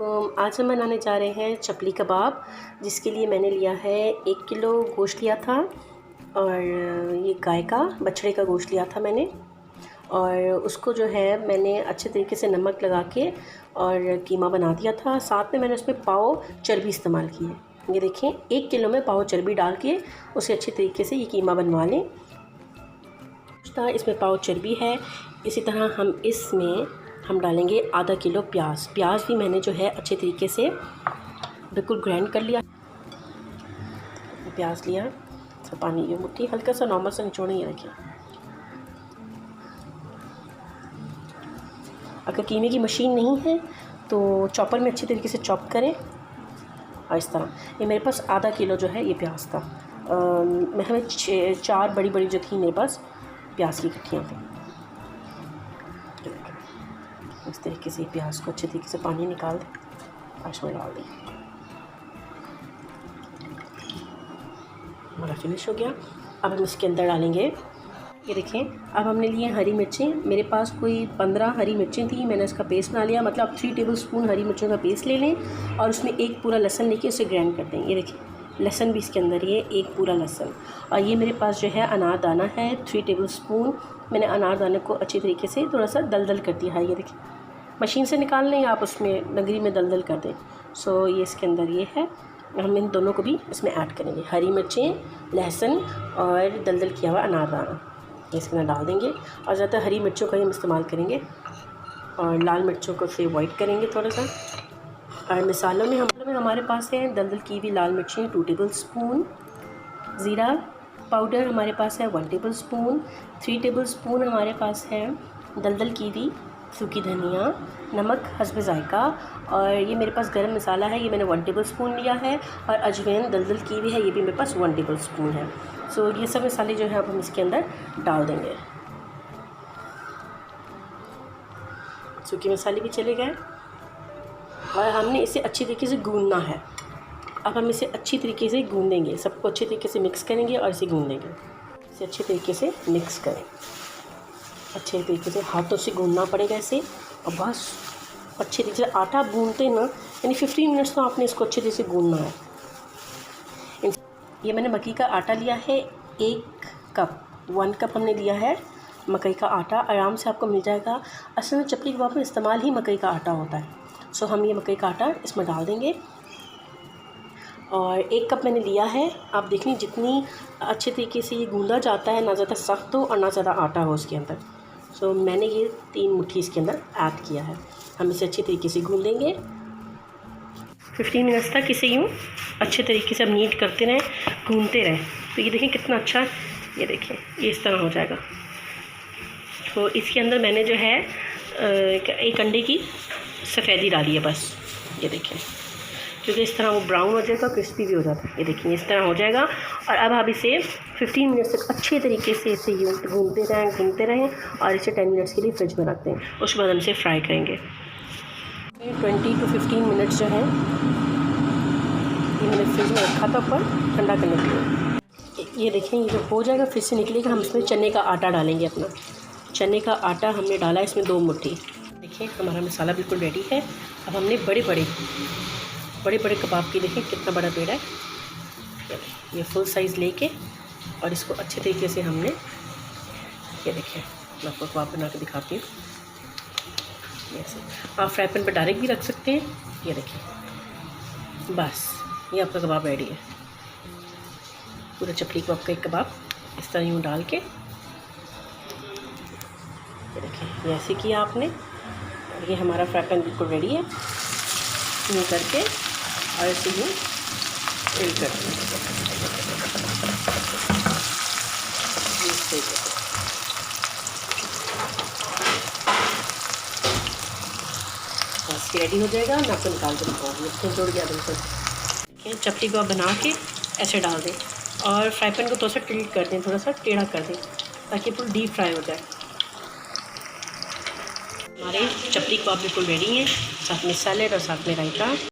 वालेकुम। आज हम बनाने जा रहे हैं चपली कबाब, जिसके लिए मैंने लिया है 1 किलो गोश्त लिया था और ये गाय का बछड़े का गोश्त लिया था मैंने। और उसको जो है मैंने अच्छे तरीके से नमक लगा के और कीमा बना दिया था। साथ में मैंने उसमें पाव चर्बी इस्तेमाल की है। ये देखें, 1 किलो में पाव चर्बी डाल के उसे अच्छे तरीके से ये कीमा बनवा लें। इसमें पाव चर्बी है। इसी तरह हम डालेंगे आधा किलो प्याज भी मैंने जो है अच्छे तरीके से बिल्कुल ग्राइंड कर लिया। प्याज लिया तो पानी ये मुट्ठी हल्का सा नॉर्मल सा निचोड़े ही रखिए। अगर कीमे की मशीन नहीं है तो चॉपर में अच्छी तरीके से चॉप करें। और इस तरह ये मेरे पास आधा किलो जो है ये प्याज था। हमें 4 बड़ी जो थी मेरे पास प्याज की कट्टियाँ थी। इस तरीके से प्याज को अच्छे तरीके से पानी निकाल दें, पास में डाल दें। हमारा फिनिश हो गया। अब हम इसके अंदर डालेंगे, ये देखें, अब हमने लिए हरी मिर्चें। मेरे पास कोई 15 हरी मिर्चें थी, मैंने इसका पेस्ट बना लिया। मतलब 3 टेबलस्पून हरी मिर्चों का पेस्ट ले लें और उसमें एक पूरा लहसुन लेके उसे ग्राइंड कर दें। ये देखिए, लहसुन भी इसके अंदर ही है, एक पूरा लहसुन। और ये मेरे पास जो है अनारदाना है 3 टेबलस्पून। मैंने अनारदाने को अच्छी तरीके से थोड़ा सा दलदल कर दिया है। ये देखिए, मशीन से निकाल लें, आप उसमें नगरी में दलदल कर दें। सो ये इसके अंदर ये है। हम इन दोनों को भी इसमें ऐड करेंगे, हरी मिर्चें, लहसुन और दलदल किया हुआ अनारदाना इसके अंदर डाल देंगे। और ज़्यादा हरी मिर्चों का ही हम इस्तेमाल करेंगे और लाल मिर्चों को से अवॉइड करेंगे थोड़ा सा। और मसालों में हमारे पास है दलदल की हुई लाल मिर्चें 2 टेबलस्पून, ज़ीरा पाउडर हमारे पास है 1 टेबलस्पून, 3 टेबलस्पून हमारे पास है दलदल की हुई सूखी धनिया, नमक हस्ब ज़ायका। और ये मेरे पास गरम मसाला है, ये मैंने 1 टेबलस्पून लिया है। और अजवाइन दलदल की हुई है, ये भी मेरे पास 1 टेबलस्पून है। सो ये सब मसाले जो है अब हम इसके अंदर डाल देंगे। सूखे मसाले भी चले गए और हमने इसे अच्छी तरीके से गूंदना है। अब हम इसे अच्छी तरीके से गूंदेंगे, सबको अच्छे तरीके से मिक्स करेंगे और इसे गूंदेंगे। इसे अच्छे तरीके से मिक्स करें, अच्छे तरीके से हाथों से गूंदना पड़ेगा इसे। और बस अच्छे तरीके से आटा गूंदते ना, यानी 15 मिनट्स तो आपने इसको अच्छे तरीके से गूंदना है। ये मैंने मक्की का आटा लिया है 1 कप, 1 कप हमने लिया है मकई का आटा। आराम से आपको मिल जाएगा। असल में चपली कबाब में इस्तेमाल ही मकई का आटा होता है। सो हम ये मकई का आटा इसमें डाल देंगे। और 1 कप मैंने लिया है। आप देख लें, जितनी अच्छे तरीके से ये गूंदा जाता है, ना ज़्यादा सख्त हो और ना ज़्यादा आटा हो उसके अंदर। सो मैंने ये 3 मुट्ठी इसके अंदर ऐड किया है। हम इसे अच्छे तरीके से गूंदेंगे 15 मिनट्स तक। इसे यूँ अच्छे तरीके से अब नीट करते रहें, गूंदते रहें। तो ये देखें कितना अच्छा, ये देखें ये इस तरह हो जाएगा। तो इसके अंदर मैंने जो है 1 अंडे की सफ़ेदी डाली है बस। ये देखें, क्योंकि इस तरह वो ब्राउन हो जाएगा, क्रिस्पी भी हो जाता है। ये देखिए इस तरह हो जाएगा। और अब आप इसे 15 मिनट्स तक अच्छे तरीके से इसे घूमते रहें और इसे 10 मिनट्स के लिए फ्रिज में रख दें। उसके बाद हम इसे फ्राई करेंगे। 20 to 15 मिनट्स जो है ये मैंने फ्रिज में रखा था ऊपर ठंडा करने के लिए। ये देखें, ये जो हो जाएगा फिर से निकलेगा। हम इसमें चने का आटा डालेंगे। अपना चने का आटा हमने डाला इसमें 2 मुट्ठी। देखिए हमारा मसाला बिल्कुल रेडी है। अब हमने बड़े कबाब की, देखें कितना बड़ा पेड़ है, ये फुल साइज़ लेके और इसको अच्छे तरीके से हमने, ये देखिए मैं आपको कबाब बना के दिखाती हूँ। ऐसे आप फ्राई पैन पर डायरेक्ट भी रख सकते हैं। ये देखिए, बस ये आपका कबाब रेडी है। पूरा चपली कबाब का एक कबाब इस तरह यूँ डाल के, ये देखिए ये ऐसे किया आपने। ये हमारा फ्राई पैन बिल्कुल रेडी है। यूँ करके और इसे यूँ फिल कर दें। बस रेडी हो जाएगा। मैं आपको निकाल के दिखाऊंगी। इसमें जुड़ गया बिल्कुल। चपली कबाब बना के ऐसे डाल दें और फ्राई पैन को थोड़ा सा टिल्ट कर दें, थोड़ा सा टेढ़ा कर दें ताकि फुल डीप फ्राई हो जाए। हमारे चपली कबाब बिल्कुल रेडी हैं, साथ में सैलेड और साथ में रायता।